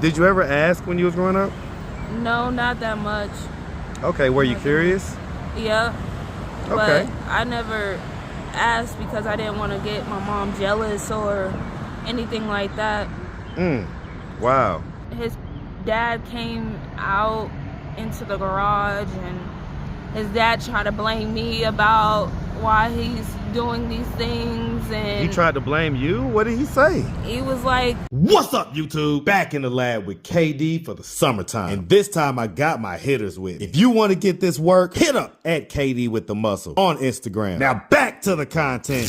Did you ever ask when you was growing up? No, not that much. Okay, were you curious? Yeah. Okay. But I never asked because I didn't want to get my mom jealous or anything like that. Wow. His dad came out into the garage and his dad tried to blame me about why he's doing these things, and He tried to blame you? What did he say? he was like, What's up, YouTube? Back in the lab with KD for the summertime. And this time I got my hitters with me. If you want to get this work, hit up at KD with the muscle on Instagram. Now back to the content.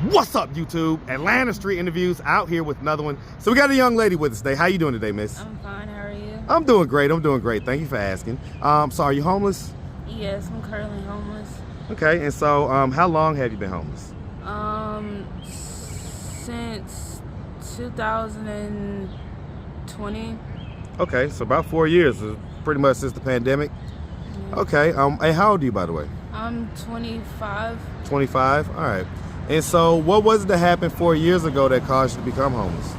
What's up, YouTube? Atlanta Street Interviews out here with another one. So we got a young lady with us today. How you doing today, miss? I'm fine, how are you? I'm doing great. I'm doing great. Thank you for asking. So are you homeless? Yes, I'm currently homeless. Okay, and so how long have you been homeless? Since 2020. Okay, so about 4 years, pretty much since the pandemic. Yeah. Okay, hey, how old are you, by the way? I'm 25. 25? All right. And so what was it that happened 4 years ago that caused you to become homeless?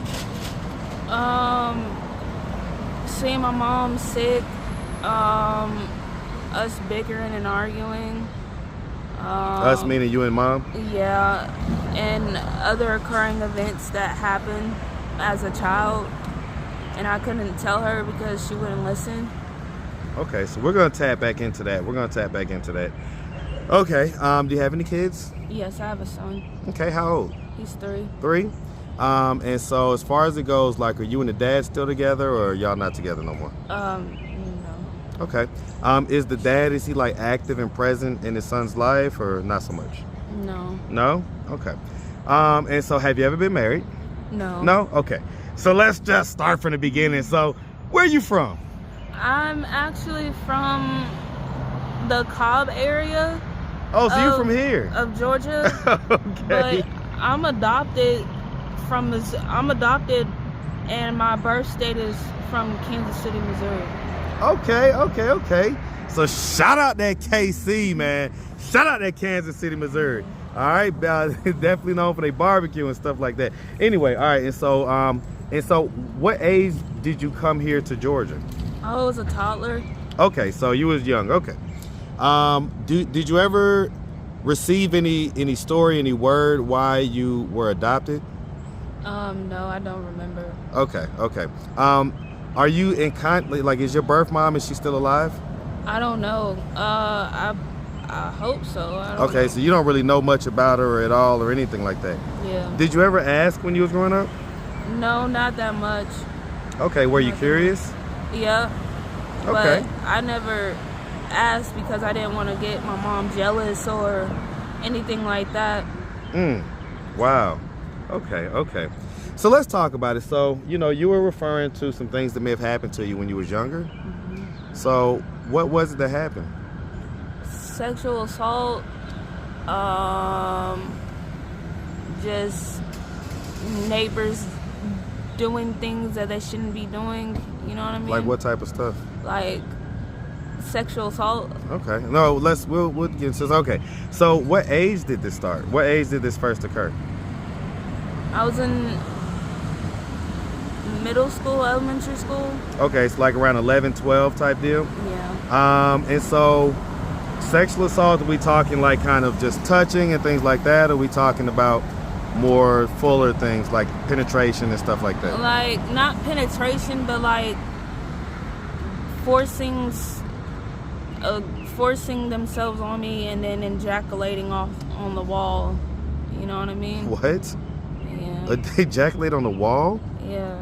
Seeing my mom sick, us bickering and arguing. Us meaning you and mom? Yeah, and other occurring events that happened as a child, and I couldn't tell her because she wouldn't listen. Okay, so we're gonna tap back into that. Okay, do you have any kids? Yes, I have a son. Okay, how old? He's 3. 3? And so as far as it goes, like, are you and the dad still together, or are y'all not together no more? No. Okay. Is the dad, is he like active and present in his son's life, or not so much? No. No? Okay. And so have you ever been married? No. No? Okay. So let's just start from the beginning. So where are you from? I'm actually from the Cobb area. Oh, so you're from here? Of Georgia. Okay. But I'm adopted and my birth state is from Kansas City, Missouri. Okay. So shout out that KC, man. Shout out that Kansas City, Missouri. All right, definitely known for their barbecue and stuff like that. Anyway, all right, and so what age did you come here to Georgia? I was a toddler. Okay, so you was young. Okay. Did you ever receive any story, any word why you were adopted? No, I don't remember. Okay. Are you in like, is your birth mom, is she still alive? I don't know. I hope so. I don't know. So you don't really know much about her at all or anything like that? Yeah. Did you ever ask when you was growing up? No, not that much. Okay, were you curious? Yeah. Okay. But I never asked because I didn't want to get my mom jealous or anything like that. Wow. Okay. So let's talk about it. So, you were referring to some things that may have happened to you when you was younger. So what was it that happened? Sexual assault, just neighbors doing things that they shouldn't be doing, you know what I mean? Like what type of stuff? Like sexual assault. Okay. No, we'll get into this. Okay. So what age did this start? What age did this first occur? I was in middle school, elementary school. Okay, it's like around 11, 12 type deal? Yeah. And so sexual assault, are we talking like kind of just touching and things like that? Or are we talking about more fuller things like penetration and stuff like that? Like, not penetration, but like forcing themselves on me and then ejaculating off on the wall. You know what I mean? What? Yeah. They ejaculate on the wall? Yeah.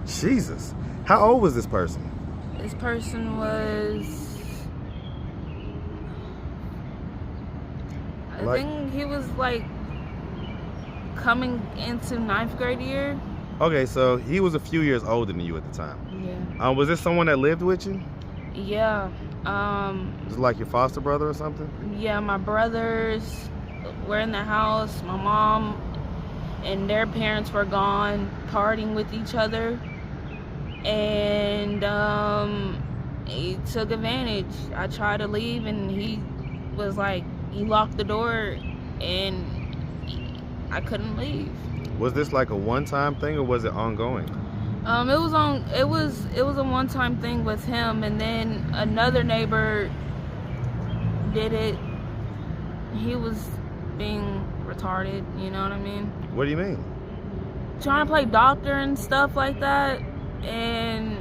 Jesus. How old was this person? This person was, I think he was like coming into 9th grade year. Okay, so he was a few years older than you at the time. Yeah. Was this someone that lived with you? Yeah. Was it like your foster brother or something? Yeah, my brothers were in the house. My mom and their parents were gone partying with each other. And he took advantage. I tried to leave and he was like, he locked the door and I couldn't leave. Was this like a one-time thing or was it ongoing? It was a one-time thing with him, and then another neighbor did it. He was being retarded, you know what I mean? What do you mean? Trying to play doctor and stuff like that, and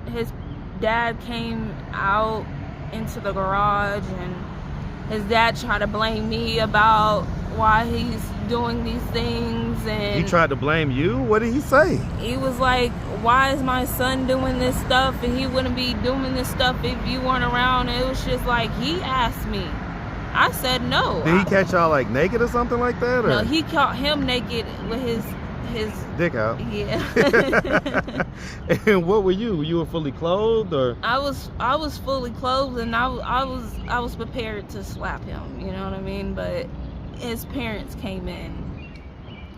his dad came out into the garage, and his dad tried to blame me about why he's doing these things. And He tried to blame you? What did he say? he was like, why is my son doing this stuff, and he wouldn't be doing this stuff if you weren't around. And it was just like, he asked me. I said no. Did he catch y'all like naked or something like that? Or? No, he caught him naked with his dick out. Yeah. And what were you? You were fully clothed, or? I was fully clothed, and I was prepared to slap him, you know what I mean? But his parents came in.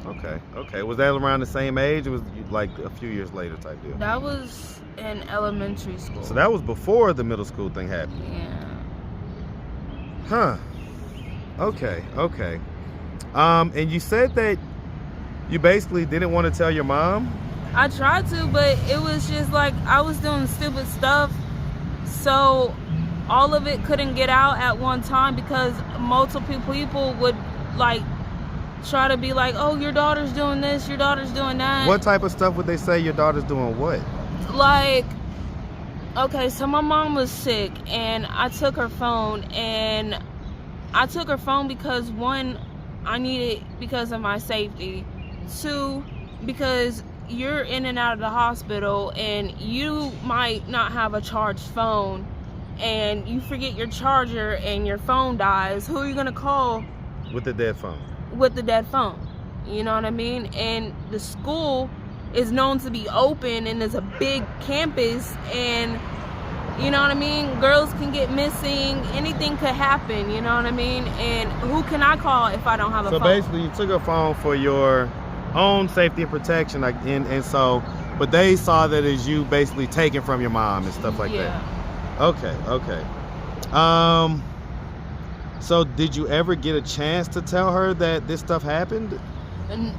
Okay. Was that around the same age? It was like a few years later type deal? That was in elementary school. So that was before the middle school thing happened? Yeah. Huh. Okay. And you said that you basically didn't want to tell your mom? I tried to, but it was just like I was doing stupid stuff, so all of it couldn't get out at one time because multiple people would like try to be like, oh, your daughter's doing this, your daughter's doing that. What type of stuff would they say your daughter's doing what? Like, okay, so my mom was sick, and I took her phone, because one, I need it because of my safety. Two, because you're in and out of the hospital, and you might not have a charged phone, and you forget your charger and your phone dies. Who are you gonna call? With the dead phone. With the dead phone. You know what I mean? And the school is known to be open, and there's a big campus, and you know what I mean? Girls can get missing. Anything could happen, you know what I mean? And who can I call if I don't have a phone? So basically you took a phone for your own safety and protection, like, and so, but they saw that as you basically taking from your mom and stuff like that. Okay. So did you ever get a chance to tell her that this stuff happened? And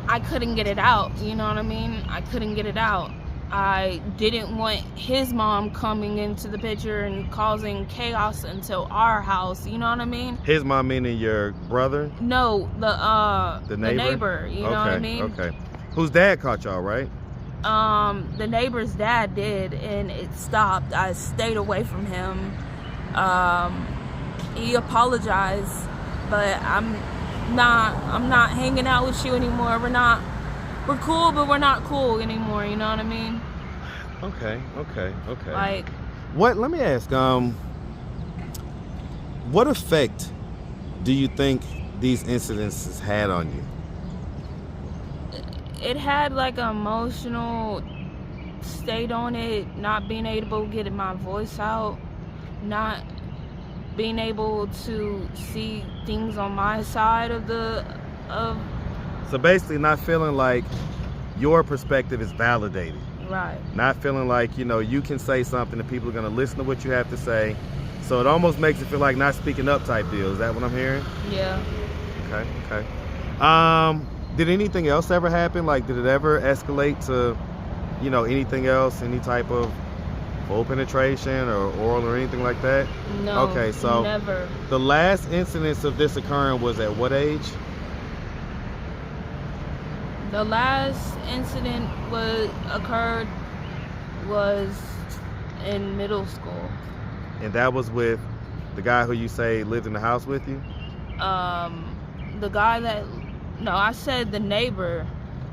I couldn't get it out, you know what I mean? I couldn't get it out. I didn't want his mom coming into the picture and causing chaos into our house, you know what I mean? His mom meaning your brother? No, the neighbor, you know what I mean? Okay. Whose dad caught y'all, right? The neighbor's dad did, and it stopped. I stayed away from him. He apologized, but I'm not hanging out with you anymore. We're cool, but we're not cool anymore, you know what I mean? Okay. Like, let me ask, what effect do you think these incidences had on you? it had like an emotional state on it, not being able to get my voice out, not being able to see things on my side of So basically not feeling like your perspective is validated. right. Not feeling like, you can say something and people are going to listen to what you have to say. So it almost makes it feel like not speaking up type deal. Is that what I'm hearing? Yeah. Okay. Did anything else ever happen? Like, did it ever escalate to, anything else? Any type of full penetration or oral or anything like that? No. Okay, so never. The last incidence of this occurring was at what age? The last incident occurred in middle school. And that was with the guy who you say lived in the house with you? I said the neighbor.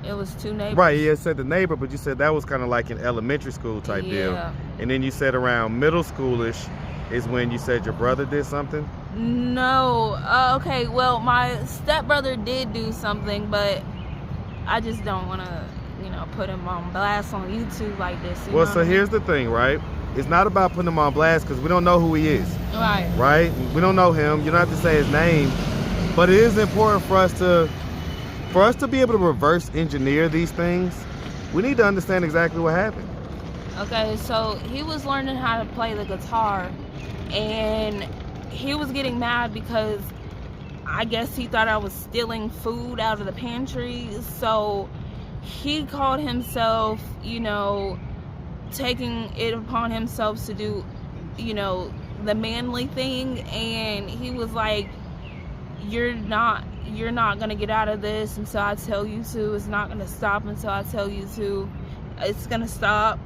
It was two neighbors. Right, you said the neighbor, but you said that was kind of like an elementary school type deal. And then you said around middle schoolish is when you said your brother did something? No. Okay, well, my stepbrother did do something, but I just don't want to, put him on blast on YouTube like this. Well, so here's the thing, right? It's not about putting him on blast because we don't know who he is. Right. Right? We don't know him. You don't have to say his name. But it is important for us to be able to reverse engineer these things. We need to understand exactly what happened. Okay, so he was learning how to play the guitar, and he was getting mad because I guess he thought I was stealing food out of the pantry. So he called himself, taking it upon himself to do, the manly thing, and he was like, you're not gonna get out of this until I tell you to. It's not gonna stop until I tell you to. It's gonna stop.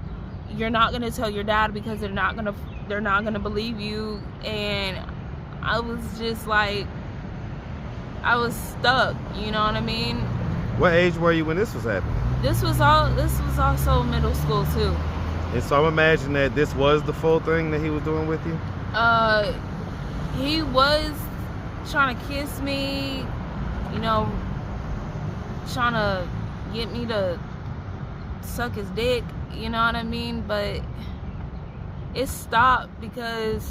You're not gonna tell your dad because they're not gonna believe you. And I was just like, I was stuck, you know what I mean? What age were you when this was happening? This was also middle school too. And so I'm imagining that this was the full thing that he was doing with you? He was trying to kiss me, trying to get me to suck his dick, you know what I mean? But it stopped because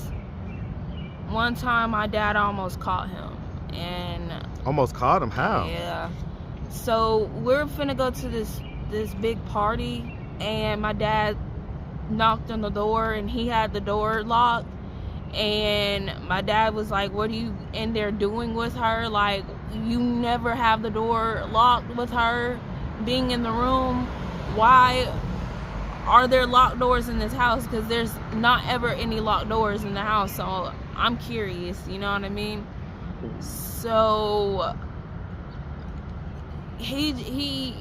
one time my dad almost caught him. And almost caught him? How? Yeah. So we're finna go to this big party, and my dad knocked on the door, and he had the door locked. And my dad was like, what are you in there doing with her? Like, you never have the door locked with her being in the room. Why are there locked doors in this house? Because there's not ever any locked doors in the house. So I'm curious, you know what I mean? So he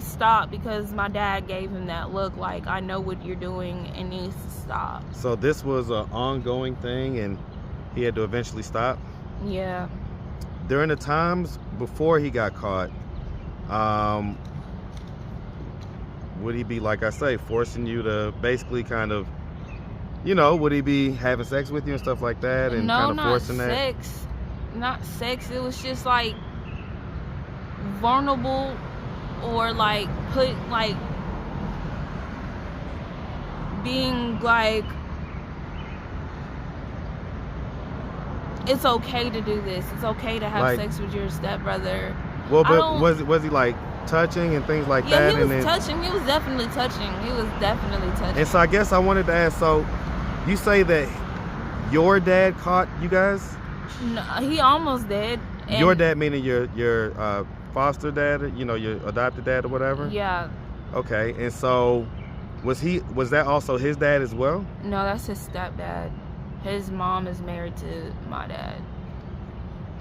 stopped because my dad gave him that look like, I know what you're doing and needs to stop. So this was an ongoing thing and he had to eventually stop? Yeah. During the times before he got caught, would he be, like I say, forcing you to basically kind of, would he be having sex with you and stuff like that? And no, kind of forcing not that? sex. Not sex. It was just like vulnerable, or like being like, it's okay to do this. It's okay to have sex with your stepbrother. Well, but was he like touching and things like that? Yeah, he was touching. He was definitely touching. And so I guess I wanted to ask, so you say that your dad caught you guys? No, he almost did. And your dad meaning your foster dad, your adopted dad or whatever? Yeah. Okay, and so was that also his dad as well? No, that's his stepdad. His mom is married to my dad.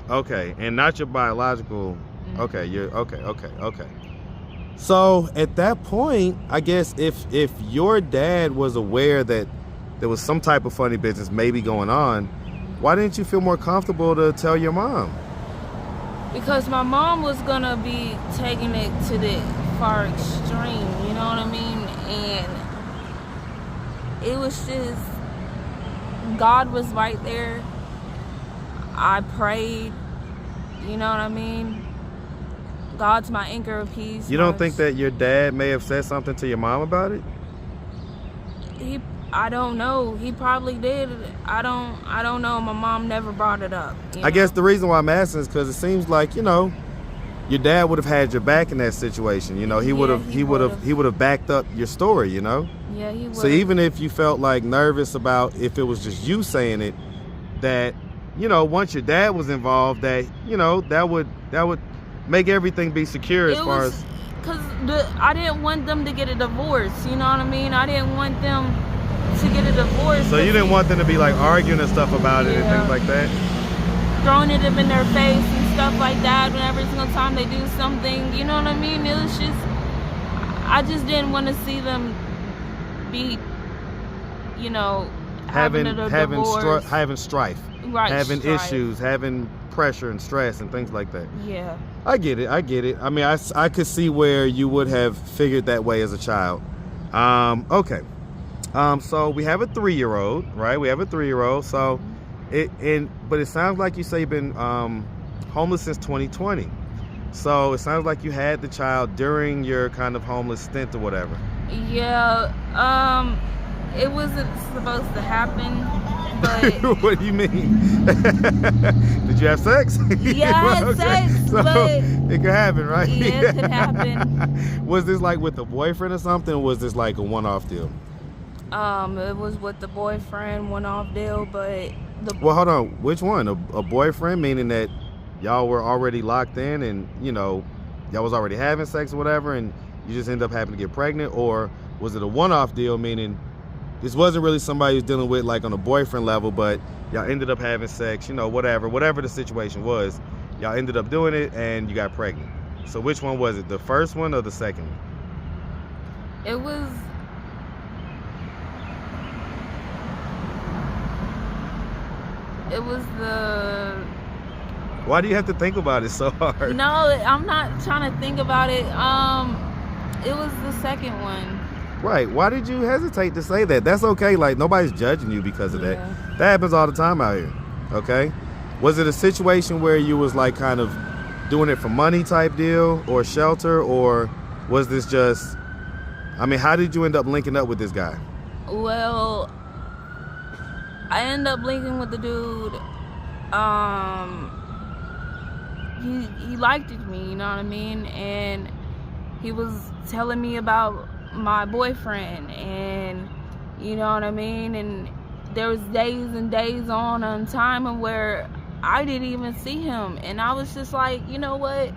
Okay, and not your biological. Mm-hmm. Okay. So at that point, I guess if your dad was aware that there was some type of funny business maybe going on, why didn't you feel more comfortable to tell your mom? Because my mom was gonna be taking it to the far extreme, you know what I mean? And it was just, God was right there. I prayed, you know what I mean? God's my anchor of peace. You don't think that your dad may have said something to your mom about it? I don't know. He probably did. I don't know. My mom never brought it up. I guess the reason why I'm asking is because it seems like, your dad would have had your back in that situation. He would have backed up your story, Yeah, he would. So even if you felt like nervous about if it was just you saying it, that, once your dad was involved, that, that would make everything be secure as far as. Because I didn't want them to get a divorce, you know what I mean? I didn't want them to get a divorce. So you didn't want them to be like arguing and stuff about it and things like that? Throwing it up in their face and stuff like that when every single time they do something, you know what I mean? It was just, I just didn't want to see them be, having strife, right, having strife. issues, having pressure and stress and things like that. Yeah. I get it. I mean, I could see where you would have figured that way as a child. Okay. So we have a 3-year-old, right? We have a 3-year-old. So but it sounds like you say you've been homeless since 2020. So it sounds like you had the child during your kind of homeless stint or whatever. Yeah. It wasn't supposed to happen, but what do you mean? Did you have sex? Yeah, I had sex, so but it could happen, right? Yeah, it could happen. Was this like with a boyfriend or something, or was this like a one-off deal? It was with the boyfriend, one-off deal, but well, hold on. Which one? A boyfriend, meaning that y'all were already locked in and, y'all was already having sex or whatever, and you just end up having to get pregnant? Or was it a one-off deal, meaning this wasn't really somebody who's dealing with like on a boyfriend level, but y'all ended up having sex, you know, whatever the situation was, y'all ended up doing it and you got pregnant? So which one was it, the first one or the second one? It was the... Why do you have to think about it so hard? No, I'm not trying to think about it. It was the second one. Right. Why did you hesitate to say that? That's okay. Like, nobody's judging you because of that. That happens all the time out here. Okay? Was it a situation where you was like kind of doing it for money type deal or shelter, or was this just, I mean, how did you end up linking up with this guy? Well, I ended up linking with the dude. He liked me, you know what I mean? And he was telling me about my boyfriend, and you know what I mean? And there was days and days on time where I didn't even see him, and I was just like, you know what?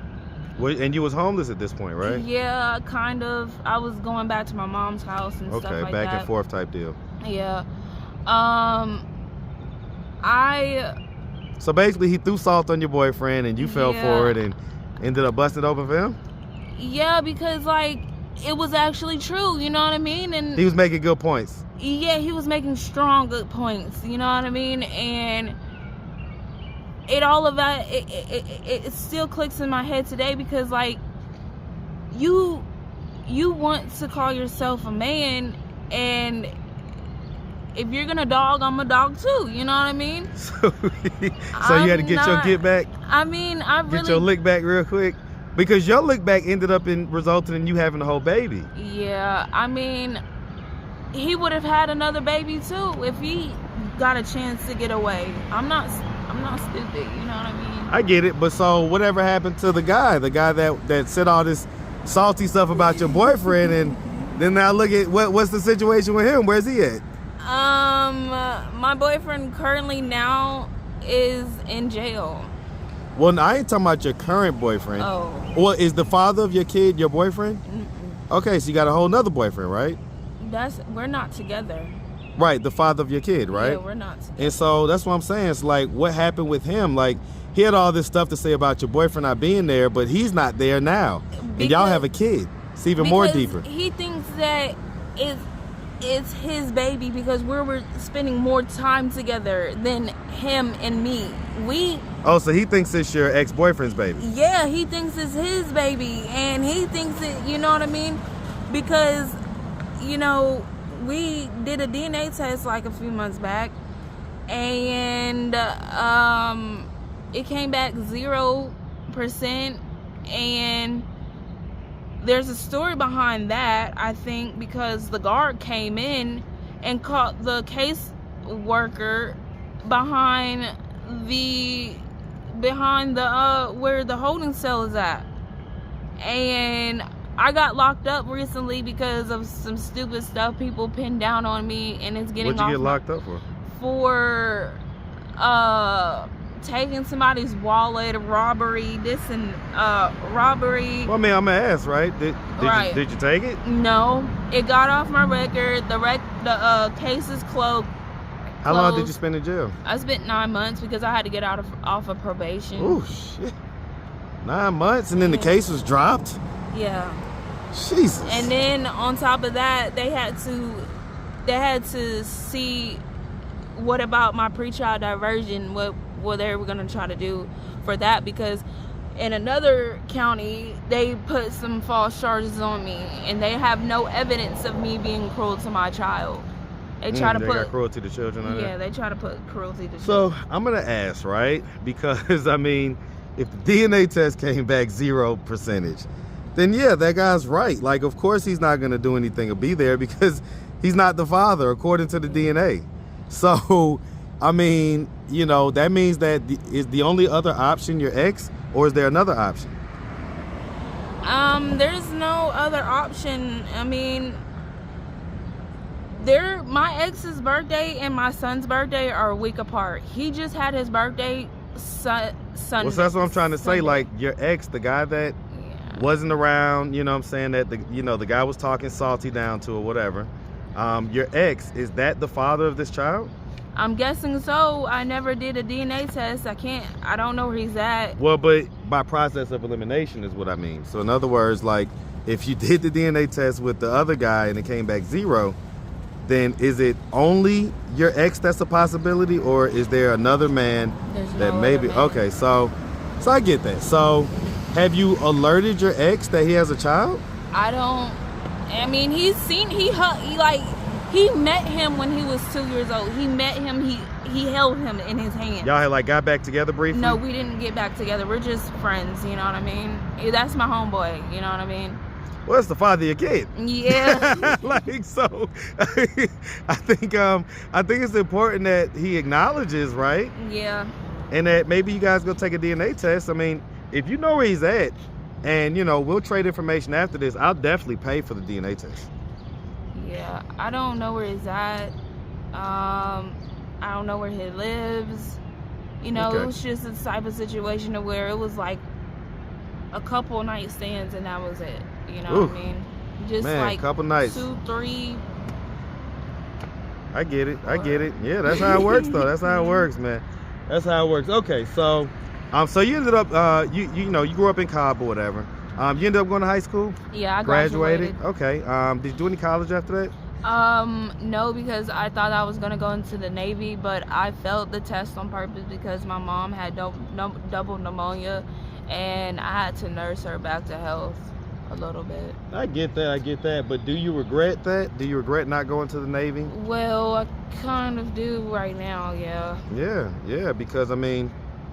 And you was homeless at this point, right? Yeah, kind of. I was going back to my mom's house and stuff like that. Okay, back and forth type deal. Yeah. So basically he threw salt on your boyfriend and you fell for it and ended up busting it open for him? Yeah, because like it was actually true, you know what I mean? And he was making good points. Yeah, he was making strong good points, you know what I mean? And it still clicks in my head today, because like you want to call yourself a man, and if you're gonna dog, I'm a dog too, you know what I mean? So you had to get your get back? I mean, get your lick back real quick? Because your lick back ended up resulting in you having a whole baby. Yeah, I mean, he would have had another baby too if he got a chance to get away. I'm not stupid, you know what I mean? I get it, but so whatever happened to the guy that said all this salty stuff about your boyfriend, and then now look at what's the situation with him? Where's he at? My boyfriend currently now is in jail. Well, I ain't talking about your current boyfriend. Oh. Well, is the father of your kid your boyfriend? Mm-mm. Okay, so you got a whole nother boyfriend, right? We're not together. Right, the father of your kid, right? Yeah, we're not together. And so that's what I'm saying. It's like, what happened with him? Like, he had all this stuff to say about your boyfriend not being there, but he's not there now. And y'all have a kid. It's even more deeper. He thinks that it's his baby because we're spending more time together than him and me. Oh, so he thinks it's your ex-boyfriend's baby? Yeah, he thinks it's his baby, and he thinks it, you know what I mean? Because, you know, we did a DNA test like a few months back, and it came back 0%, and there's a story behind that, I think, because the guard came in and caught the case worker behind the where the holding cell is at. And I got locked up recently because of some stupid stuff people pinned down on me, and it's getting What'd you get locked up for? For taking somebody's wallet, robbery. Well, I mean, I'm gonna ask, right? Did you take it? No, it got off my record. The case is closed. How long did you spend in jail? I spent 9 months because I had to get off of probation. Oh shit! 9 months, and then the case was dropped. Yeah. Jesus. And then on top of that, they had to see what about my pretrial diversion, what they were gonna try to do for that, because in another county they put some false charges on me, and they have no evidence of me being cruel to my child. They try to put cruelty to children on there? They try to put cruelty to children. So I'm gonna ask, right? Because I mean, if the DNA test came back 0%, then yeah, that guy's right. Like, of course he's not gonna do anything or be there because he's not the father according to the DNA. So, I mean, you know, that means that is the only other option your ex, or is there another option? There's no other option. I mean, my ex's birthday and my son's birthday are a week apart. He just had his birthday Sunday. Well, so that's what I'm trying to say. Like, your ex, the guy that wasn't around, you know what I'm saying, that the guy was talking salty down to or whatever. Your ex, is that the father of this child? I'm guessing so. I never did a DNA test. I don't know where he's at. Well, but by process of elimination is what I mean. So in other words, like, if you did the DNA test with the other guy and it came back 0, then is it only your ex that's a possibility, or is there another man that maybe? Okay, so I get that. So have you alerted your ex that he has a child? I mean, he met him when he was 2 years old. He met him, he held him in his hand. Y'all had like got back together briefly? No, we didn't get back together. We're just friends, you know what I mean? That's my homeboy, you know what I mean? Well, it's the father of your kid. Yeah. Like, so I think it's important that he acknowledges, right? Yeah. And that maybe you guys go take a DNA test. I mean, if you know where he's at, and we'll trade information after this, I'll definitely pay for the DNA test. Yeah, I don't know where he's at. I don't know where he lives. Okay. It was just a type of situation to where it was like a couple night stands and that was it. You know what I mean? Just like a couple nights. 2, 3. I get it. Yeah, that's how it works though. That's how it works, man. That's how it works. Okay, so so you ended up you grew up in Cobb or whatever. You ended up going to high school? Yeah, I graduated. Okay. Did you do any college after that? No, because I thought I was gonna go into the Navy, but I failed the test on purpose because my mom had double pneumonia, and I had to nurse her back to health a little bit. I get that. But do you regret that? Do you regret not going to the Navy? Well, I kind of do right now, yeah. Yeah, because I mean,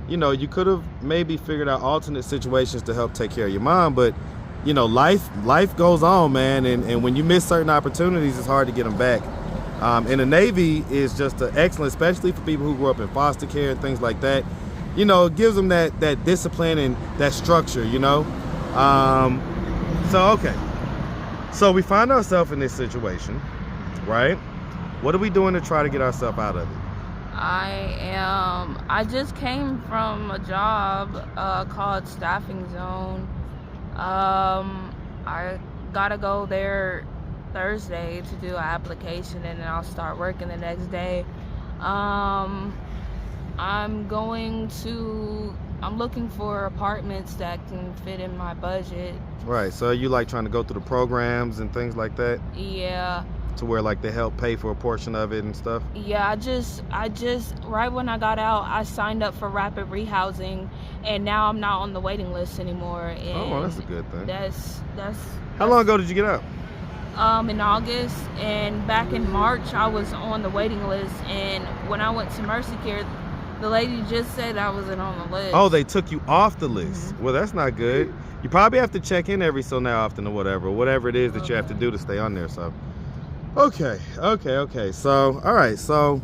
you could have maybe figured out alternate situations to help take care of your mom, but life goes on, man, and when you miss certain opportunities, it's hard to get them back. And the Navy is just excellent, especially for people who grew up in foster care and things like that. It gives them that discipline and that structure, Okay. So we find ourselves in this situation, right? What are we doing to try to get ourselves out of it? I just came from a job called Staffing Zone. I gotta go there Thursday to do an application, and then I'll start working the next day. I'm looking for apartments that can fit in my budget. Right, so you like trying to go through the programs and things like that? Yeah. To where like they help pay for a portion of it and stuff? Yeah, I just right when I got out, I signed up for rapid rehousing, and now I'm not on the waiting list anymore. And well, that's a good thing. That's How long ago did you get out? In August, and back in March I was on the waiting list, and when I went to Mercy Care, the lady just said I wasn't on the list. Oh, they took you off the list. Mm-hmm. Well, that's not good. You probably have to check in every so now often or whatever it is that you have to do to stay on there. So okay. So all right, so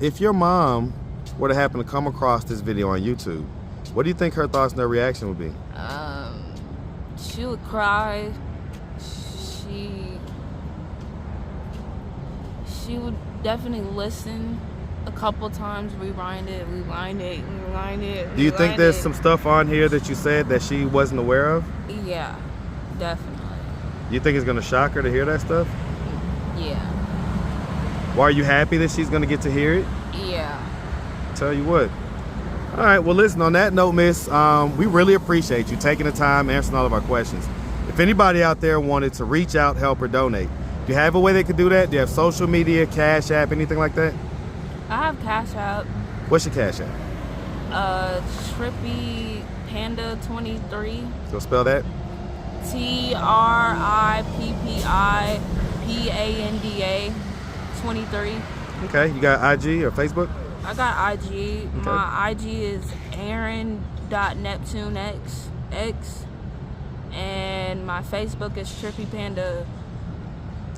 if your mom were to happen to come across this video on YouTube, what do you think her thoughts and her reaction would be? She would cry. She would definitely listen a couple times, rewind it. Do you think there's some stuff on here that you said that she wasn't aware of? Yeah, definitely. You think it's gonna shock her to hear that stuff? Yeah. Well, are you happy that she's gonna get to hear it? Yeah. Tell you what. All right, well, listen, on that note, miss, we really appreciate you taking the time answering all of our questions. If anybody out there wanted to reach out, help, or donate, do you have a way they could do that? Do you have social media, Cash App, anything like that? I have Cash App. What's your Cash App? Trippy Panda 23. So spell that. TRIPPIPANDA 23. Okay, you got IG or Facebook? I got IG. Okay. My IG is Aaron.NeptuneX, and my Facebook is Trippy Panda.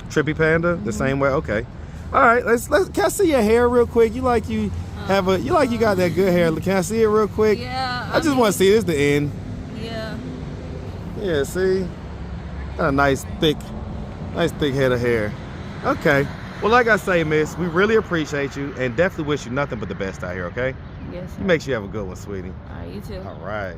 Trippy Panda, the same way. Okay. All right. Let's. Can I see your hair real quick? You got that good hair. Can I see it real quick? Yeah. I just want to see this the end. Yeah. Yeah. See, got a nice thick head of hair. Okay. Well, like I say, miss, we really appreciate you and definitely wish you nothing but the best out here. Okay. Yes. Sir. Make sure you have a good one, sweetie. All right. You too. All right.